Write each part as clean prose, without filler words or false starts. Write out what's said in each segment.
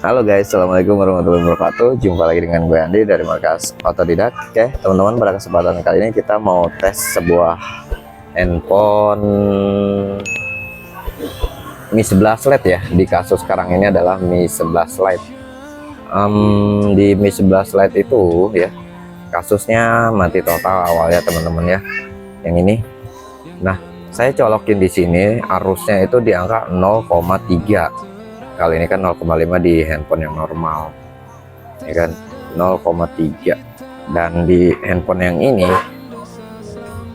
Halo guys, assalamualaikum warahmatullahi wabarakatuh. Jumpa lagi dengan gue Andi dari Markas Otodidak. Oke teman-teman, pada kesempatan kali ini kita mau tes sebuah handphone Mi 11 Lite ya. Di kasus sekarang ini adalah Mi 11 Lite. Di Mi 11 Lite itu ya, kasusnya mati total awalnya teman-teman ya. Yang ini. Nah, saya colokin di sini arusnya itu di angka 0,3. Kali ini kan 0,5 di handphone yang normal, ya kan, 0,3. Dan di handphone yang ini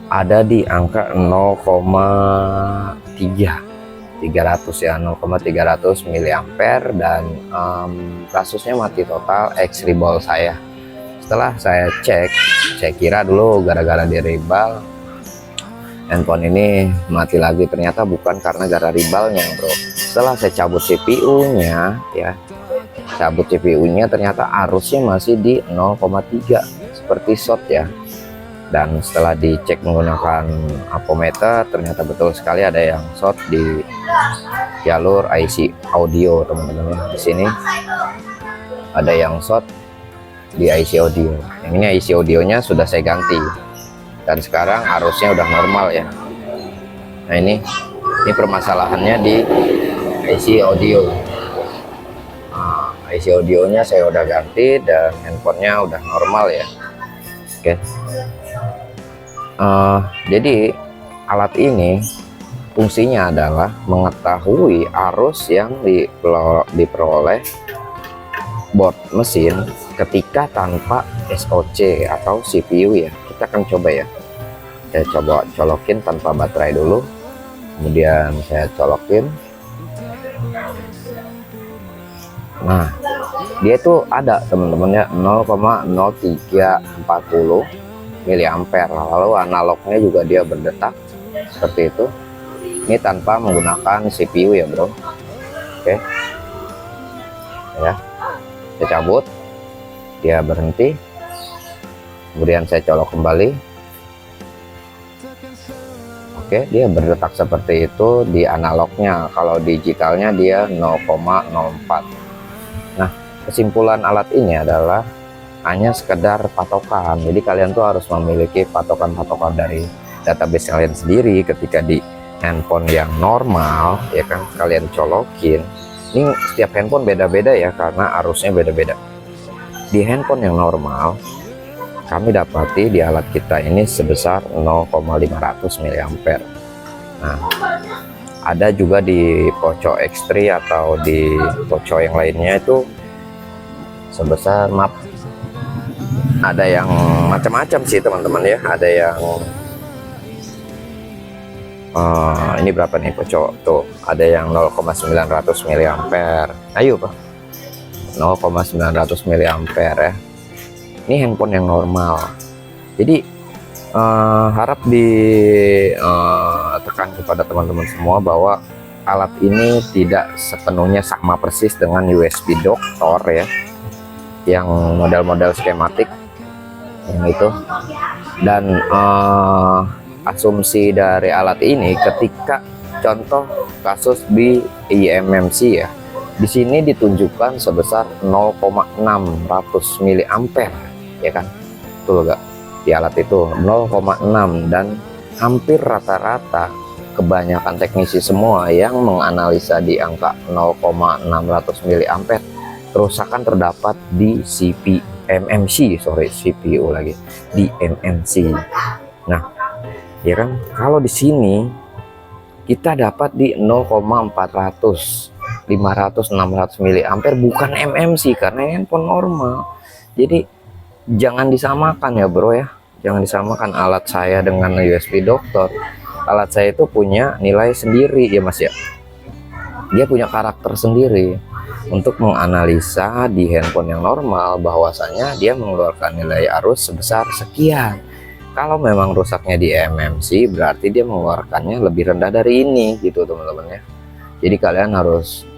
ada di angka 0,3, 300 ya, 0,300 miliampere. Dan kasusnya mati total X ribal saya. Setelah saya cek, saya kira dulu gara-gara di ribal handphone ini mati lagi, ternyata bukan karena gara ribalnya bro. Setelah saya cabut CPU-nya ya, cabut CPU-nya, ternyata arusnya masih di 0,3 seperti short ya. Dan setelah dicek menggunakan ampermeter, ternyata betul sekali ada yang short di jalur IC audio teman-teman. Di sini ada yang short di IC audio. Yang ini IC audionya sudah saya ganti dan sekarang arusnya udah normal ya. Nah ini permasalahannya di IC audio. Nah, IC audionya saya udah ganti dan handphonenya udah normal ya. Oke. Jadi alat ini fungsinya adalah mengetahui arus yang diperoleh board mesin ketika tanpa SOC atau CPU ya. Kita akan coba ya. Saya coba colokin tanpa baterai dulu. Kemudian saya colokin. Nah, dia itu ada teman-teman ya, 0,0340 miliampere. Lalu analognya juga dia berdetak seperti itu. Ini tanpa menggunakan CPU ya bro. Oke ya, saya cabut, dia berhenti, kemudian saya colok kembali. Oke, dia berdetak seperti itu di analognya. Kalau digitalnya dia 0,04. Nah, kesimpulan alat ini adalah hanya sekedar patokan. Jadi kalian tuh harus memiliki patokan-patokan dari database kalian sendiri. Ketika di handphone yang normal ya kan, kalian colokin. Ini setiap handphone beda-beda ya, karena arusnya beda-beda. Di handphone yang normal kami dapati di alat kita ini sebesar 0,500 miliampere. Nah, ada juga di Poco X3 atau di Poco yang lainnya itu sebesar, maaf, ada yang macam-macam sih teman-teman ya. Ada yang ini berapa nih Poco tuh, ada yang 0,900 miliampere. Ayo Pak, 0,900 miliampere ya. Ini handphone yang normal. Jadi harap ditekan kepada teman-teman semua bahwa alat ini tidak sepenuhnya sama persis dengan USB doktor ya, yang model-model skematik yang itu. Dan asumsi dari alat ini, ketika contoh kasus di eMMC ya, di sini ditunjukkan sebesar 0,600 miliampere ya kan, betul gak? Di alat itu 0,6. dan hampir rata-rata kebanyakan teknisi semua yang menganalisa di angka 0,600 miliampere, kerusakan terdapat di CPU lagi, di MMC. Nah ya kan, kalau di sini kita dapat di 0,400, 500, 600 miliampere, bukan MMC karena handphone normal. Jadi jangan disamakan ya bro ya, jangan disamakan alat saya dengan USB doktor. Alat saya itu punya nilai sendiri ya mas ya, dia punya karakter sendiri untuk menganalisa di handphone yang normal bahwasanya dia mengeluarkan nilai arus sebesar sekian. Kalau memang rusaknya di MMC, berarti dia mengeluarkannya lebih rendah dari ini gitu teman-teman ya. Jadi kalian harus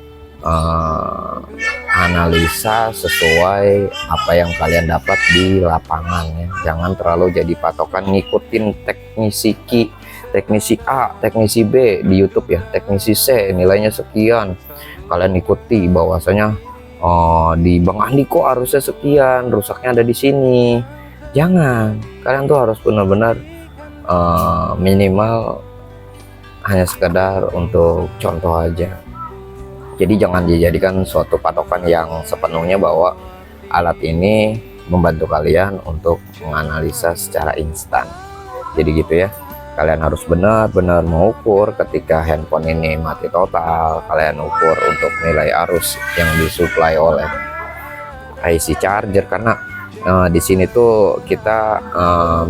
analisa sesuai apa yang kalian dapat di lapangan ya. Jangan terlalu jadi patokan ngikutin teknisi A, teknisi B di YouTube ya, teknisi C nilainya sekian, kalian ikuti bahwasanya oh di Bang Andi kok harusnya sekian, rusaknya ada di sini. Jangan, kalian tuh harus benar-benar minimal hanya sekedar untuk contoh aja. Jadi jangan dijadikan suatu patokan yang sepenuhnya bahwa alat ini membantu kalian untuk menganalisa secara instan. Jadi gitu ya, kalian harus benar-benar mengukur ketika handphone ini mati total. Kalian ukur untuk nilai arus yang disuplai oleh IC charger, karena di sini tuh kita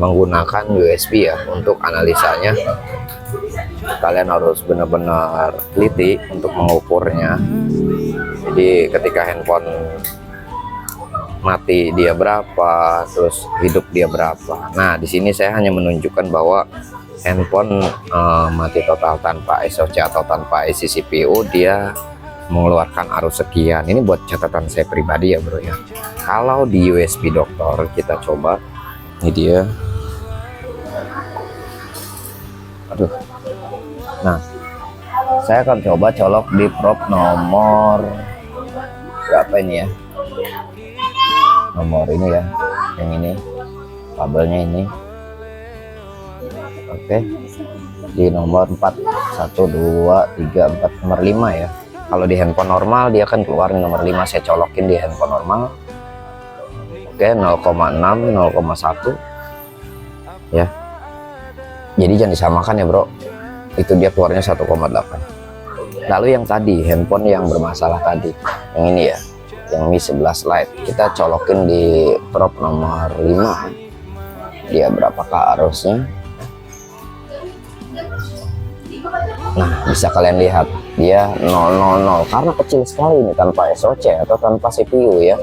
menggunakan USB ya untuk analisanya. Kalian harus benar-benar teliti untuk mengukurnya. Jadi ketika handphone mati dia berapa, terus hidup dia berapa. Nah di sini saya hanya menunjukkan bahwa handphone mati total tanpa SoC atau tanpa IC CPU dia mengeluarkan arus sekian. Ini buat catatan saya pribadi ya bro ya. Kalau di USB dokter kita coba, ini dia. Aduh. Nah, saya akan coba colok di probe nomor berapa ini ya? Nomor ini ya, yang ini, kabelnya ini. Oke, di nomor 4, 1, 2, 3, 4, nomor 5 ya. Kalau di handphone normal dia akan keluar nomor 5, saya colokin di handphone normal. Oke, 0,6, 0,1 ya. Jadi jangan disamakan ya bro, itu dia keluarnya 1,8. Lalu yang tadi, handphone yang bermasalah tadi, yang ini ya, yang Mi 11 Lite, kita colokin di probe nomor 5. Dia berapakah arusnya? Nah bisa kalian lihat dia 000 karena kecil sekali ini, tanpa SoC atau tanpa CPU ya.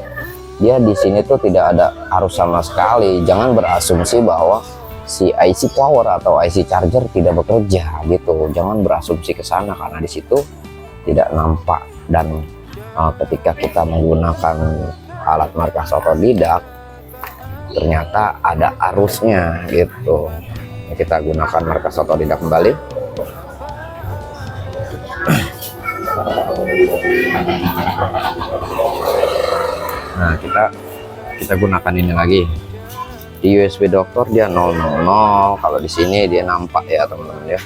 Dia di sini tuh tidak ada arus sama sekali. Jangan berasumsi bahwa si IC power atau IC charger tidak bekerja gitu. Jangan berasumsi ke sana karena di situ tidak nampak. Dan ketika kita menggunakan alat markas otodidak ternyata ada arusnya gitu. Kita gunakan markas otodidak kembali. Nah kita gunakan ini lagi di USB dokter, dia 000. Kalau di sini dia nampak ya teman-teman ya,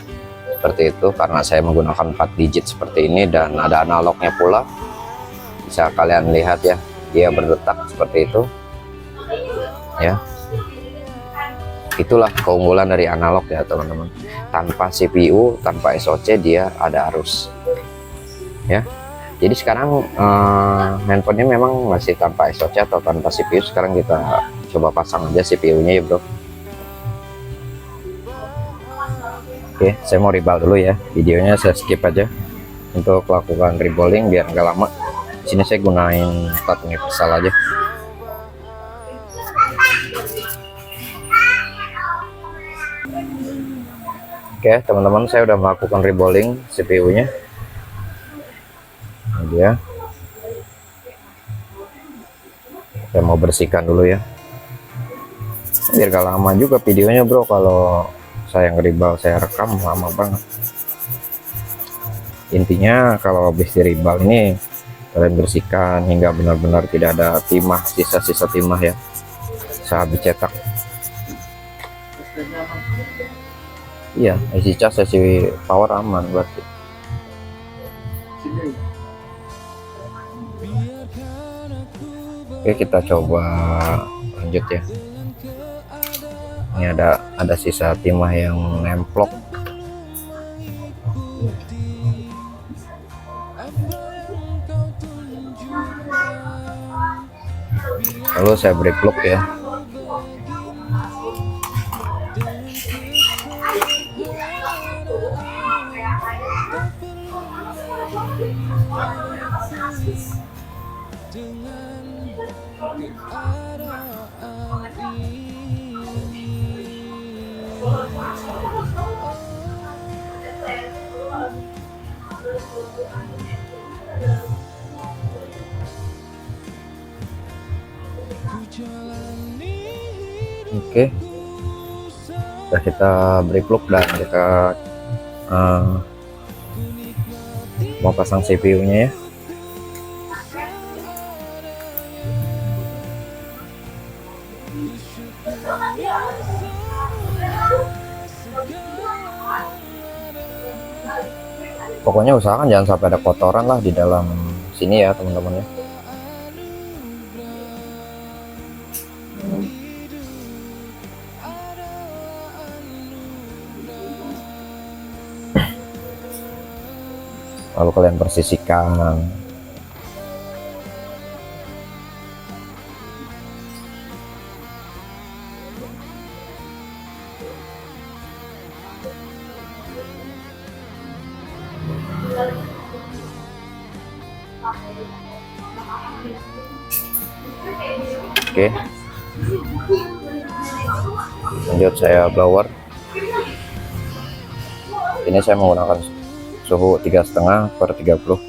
seperti itu karena saya menggunakan 4 digit seperti ini dan ada analognya pula. Bisa kalian lihat ya, dia berdetak seperti itu ya. Itulah keunggulan dari analog ya teman-teman, tanpa CPU, tanpa SoC dia ada arus ya. Jadi sekarang handphonenya memang masih tanpa SoC atau tanpa CPU. Sekarang kita coba pasang aja CPU-nya ya bro. Oke, saya mau rebal dulu ya, videonya saya skip aja untuk lakukan reballing biar nggak lama. Di sini saya gunain plat universal aja. Oke teman-teman, saya udah melakukan reballing CPU-nya. Ini dia. Saya mau bersihkan dulu ya, biar gak lama juga videonya bro. Kalau saya ngeribal, saya rekam lama banget. Intinya kalau habis diribal ini kalian bersihkan hingga benar-benar tidak ada timah, sisa-sisa timah ya saat dicetak. Iya, IC cas, IC power aman berarti. Oke, kita coba lanjut ya. Ini ada sisa timah yang nemplok. Lalu saya break lock ya. Oke, udah kita break lock dan kita mau pasang CPU-nya ya. Pokoknya usahakan jangan sampai ada kotoran lah di dalam sini ya teman-teman ya. Lalu kalian bersihkan. Oke, lanjut saya blower. Ini saya menggunakan suhu 3,5/30.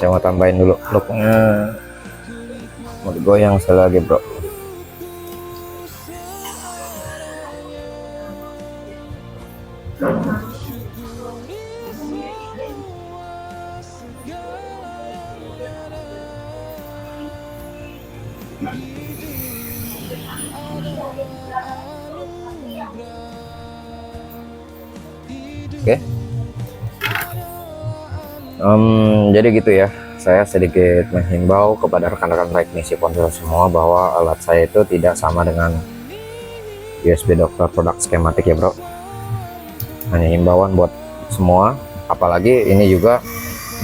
Saya mau tambahin dulu looknya, mau digoyang sekali lagi bro. Oke. Jadi gitu ya, saya sedikit menghimbau kepada rekan-rekan teknisi ponsel semua bahwa alat saya itu tidak sama dengan USB Doctor produk skematik ya bro. Hanya himbauan buat semua, apalagi ini juga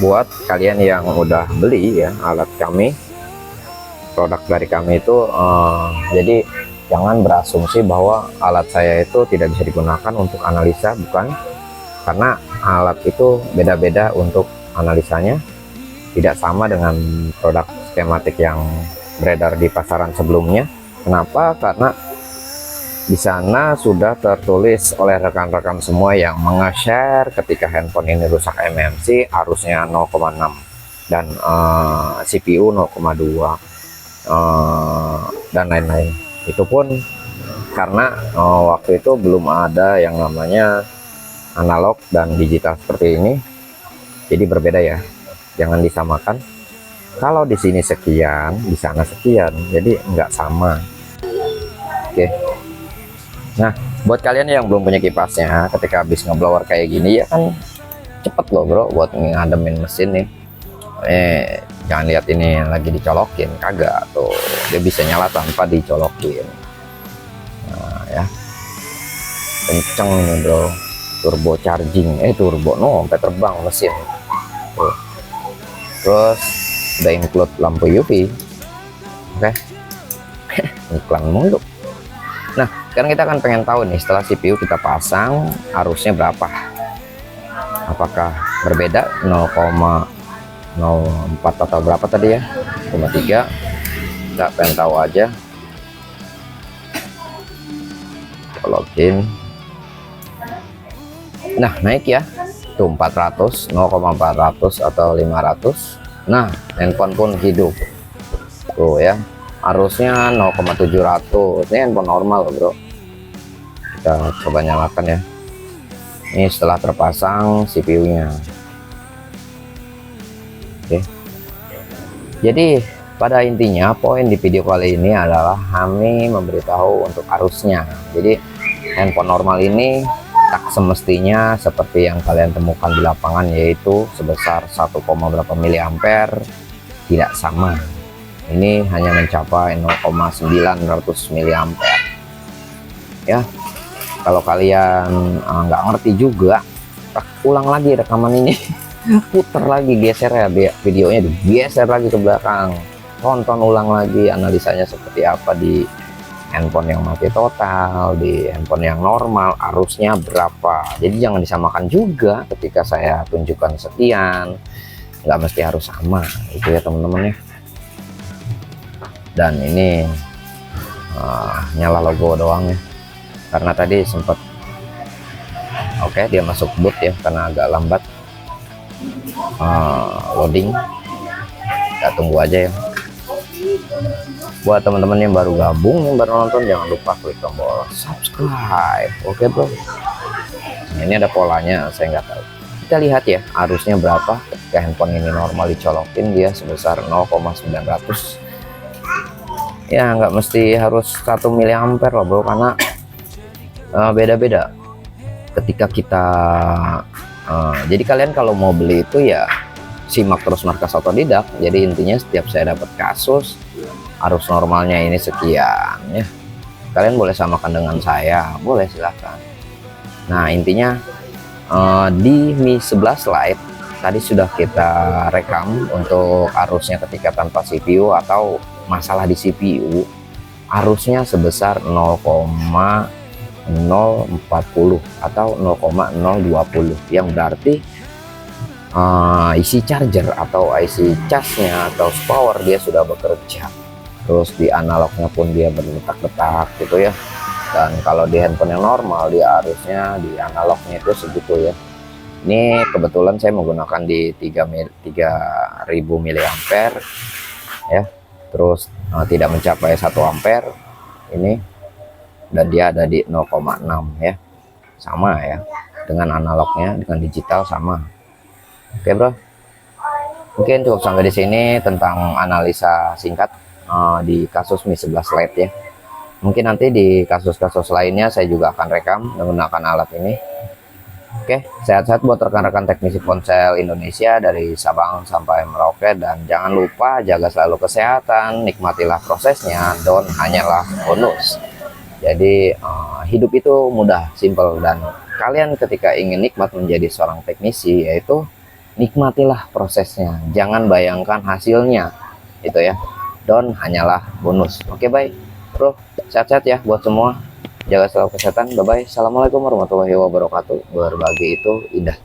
buat kalian yang udah beli ya alat kami, produk dari kami itu. Jadi jangan berasumsi bahwa alat saya itu tidak bisa digunakan untuk analisa, bukan, karena alat itu beda-beda untuk analisanya, tidak sama dengan produk skematik yang beredar di pasaran sebelumnya. Kenapa? Karena di sana sudah tertulis oleh rekan-rekan semua yang menge-share ketika handphone ini rusak MMC arusnya 0,6 dan CPU 0,2 dan lain-lain. Itu pun karena waktu itu belum ada yang namanya analog dan digital seperti ini. Jadi berbeda ya, jangan disamakan. Kalau di sini sekian, di sana sekian, jadi nggak sama. Oke. Nah, buat kalian yang belum punya kipasnya, ketika habis ngeblower kayak gini ya kan cepet loh bro buat ngademin mesin nih. Jangan lihat ini lagi dicolokin, kagak tuh, dia bisa nyala tanpa dicolokin. Nah ya, kenceng nih bro, turbo charging, turbo no, sampai terbang mesin. Tuh. Terus udah include lampu UV. Oke. Iklan mulu. Nah, sekarang kita akan pengen tahu nih, setelah CPU kita pasang arusnya berapa, apakah berbeda 0,04 atau berapa tadi ya, 0,3. Kita pengen tahu aja. Kita login. Nah, naik ya tuh 400, 0,400 atau 500. Nah, handphone pun hidup tuh ya, arusnya 0,700. Ini handphone normal loh bro. Kita coba nyalakan ya, ini setelah terpasang CPU nya. Oke, jadi pada intinya poin di video kali ini adalah kami memberitahu untuk arusnya. Jadi handphone normal ini tak semestinya seperti yang kalian temukan di lapangan, yaitu sebesar 1, berapa miliampere, tidak sama. Ini hanya mencapai 0,900 miliampere ya. Kalau kalian nggak ngerti juga, ulang lagi rekaman ini puter lagi, geser ya videonya, digeser lagi ke belakang. tonton ulang lagi analisanya seperti apa di handphone yang mati total, di handphone yang normal, arusnya berapa. Jadi jangan disamakan juga ketika saya tunjukkan sekian, nggak mesti harus sama itu ya teman-teman ya. Dan ini nyala logo doang ya, karena tadi sempat dia masuk boot ya karena agak lambat loading. Kita tunggu aja ya. Buat teman-teman yang baru gabung, yang baru nonton, jangan lupa klik tombol subscribe. Oke bro. Nah, ini ada polanya, saya nggak tahu. Kita lihat ya arusnya berapa. Ketika handphone ini normal dicolokin, dia sebesar 0,900. Ya nggak mesti harus 1 miliampere loh bro, karena beda-beda ketika kita jadi kalian kalau mau beli itu ya simak terus Markas Otodidak. Jadi intinya setiap saya dapat kasus arus normalnya ini sekian ya, kalian boleh samakan dengan saya, boleh silahkan. Nah intinya di Mi 11 Lite tadi sudah kita rekam untuk arusnya ketika tanpa CPU atau masalah di CPU, arusnya sebesar 0,040 atau 0,020, yang berarti isi charger atau IC casnya atau power dia sudah bekerja. Terus di analognya pun dia berdetak-detak gitu ya. Dan kalau di handphone yang normal dia arusnya di analognya itu segitu ya. Ini kebetulan saya menggunakan di 3000 miliampere ya. Terus tidak mencapai 1 ampere ini, dan dia ada di 0,6 ya. Sama ya dengan analognya, dengan digital sama. Oke bro, mungkin cukup sampai di sini tentang analisa singkat di kasus Mi 11 Lite ya. Mungkin nanti di kasus-kasus lainnya saya juga akan rekam menggunakan alat ini. Oke, sehat-sehat buat rekan-rekan teknisi ponsel Indonesia dari Sabang sampai Merauke, dan jangan lupa jaga selalu kesehatan, nikmatilah prosesnya, don hanyalah bonus. Jadi hidup itu mudah, simple, dan kalian ketika ingin nikmat menjadi seorang teknisi, yaitu nikmatilah prosesnya, jangan bayangkan hasilnya itu ya. Don hanyalah bonus. Oke baik bro, sehat-sehat ya buat semua, jaga selalu kesehatan. Bye bye, assalamualaikum warahmatullahi wabarakatuh. Berbagi itu indah.